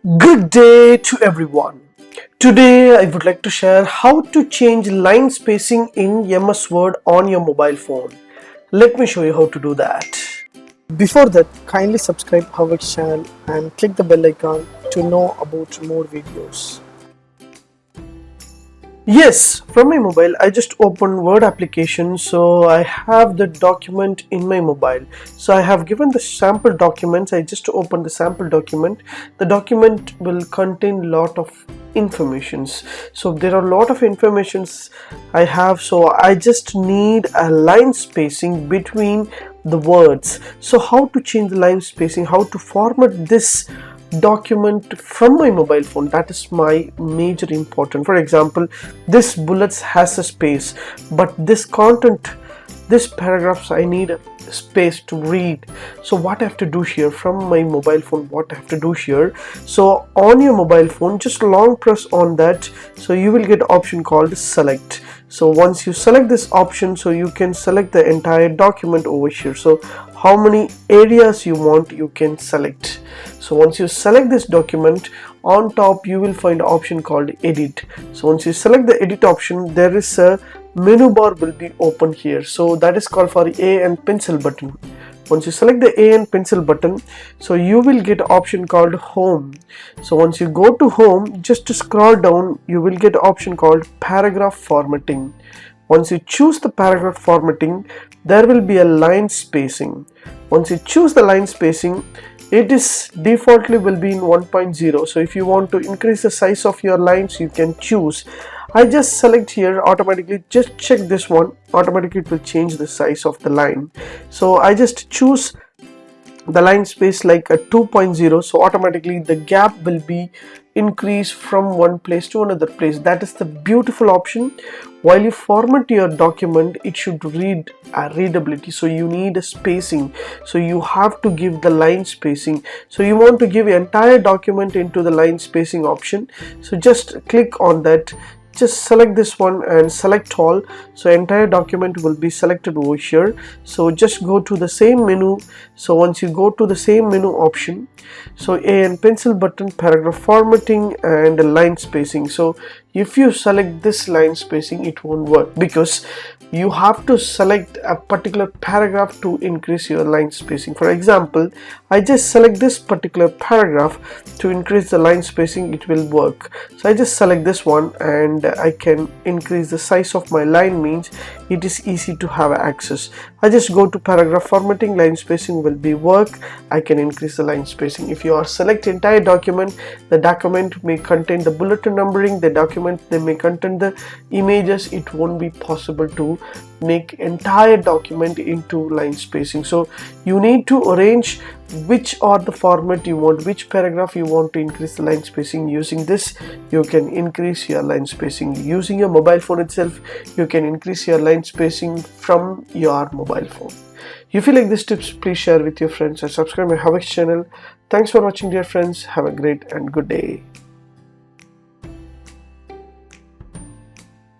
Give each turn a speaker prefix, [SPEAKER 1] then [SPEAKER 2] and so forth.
[SPEAKER 1] Good day to everyone. Today I would like to share how to change line spacing in MS Word on your mobile phone. Let me show you how to do that.
[SPEAKER 2] Before that, kindly subscribe HowXT channel and click the bell icon to know about more videos.
[SPEAKER 1] Yes, from my mobile I just opened Word application, so I have the document in my mobile. So I have given the sample documents. I just opened the sample document. The document will contain lot of informations. So there are a lot of informations I have, so I just need a line spacing between the words. So how to change the line spacing, how to format this document from my mobile phone, that is my major important. For example, this bullets has a space, but this content, this paragraphs, I need a space to read. So what I have to do here from my mobile phone, what I have to do here, so on your mobile phone just long press on that, so you will get option called select. So once you select this option, so you can select the entire document over here. So how many areas you want, you can select. So once you select this document, on top you will find an option called edit. So once you select the edit option, there is a menu bar will be open here. So that is called for A and pencil button. Once you select the A and pencil button, so you will get option called home. So once you go to home, just to scroll down, you will get option called paragraph formatting. Once you choose the paragraph formatting, there will be a line spacing. Once you choose the line spacing, it is defaultly will be in 1.0. so if you want to increase the size of your lines, you can choose. I just select here automatically, just check this one, automatically it will change the size of the line. So I just choose the line space like a 2.0, so automatically the gap will be increased from one place to another place. That is the beautiful option. While you format your document, it should read readability, so you need a spacing, so you have to give the line spacing. So you want to give entire document into the line spacing option, so just click on that, just select this one and select all, so entire document will be selected over here. So just go to the same menu. So once you go to the same menu option, so A and pencil button, paragraph formatting and line spacing. So if you select this line spacing, it won't work because you have to select a particular paragraph to increase your line spacing. For example, I just select this particular paragraph to increase the line spacing, it will work. So I just select this one and I can increase the size of my line, means it is easy to have access. I just go to paragraph formatting, line spacing will be work, I can increase the line spacing. If you are select entire document, the document may contain the bulletin numbering, the document they may contain the images, it won't be possible to make entire document into line spacing. So you need to arrange which are the format you want, which paragraph you want to increase the line spacing. Using this, you can increase your line spacing. Using your mobile phone itself, you can increase your line spacing from your mobile phone. If you like these tips, please share with your friends and subscribe my HowXT channel. Thanks for watching, dear friends. Have a great and good day.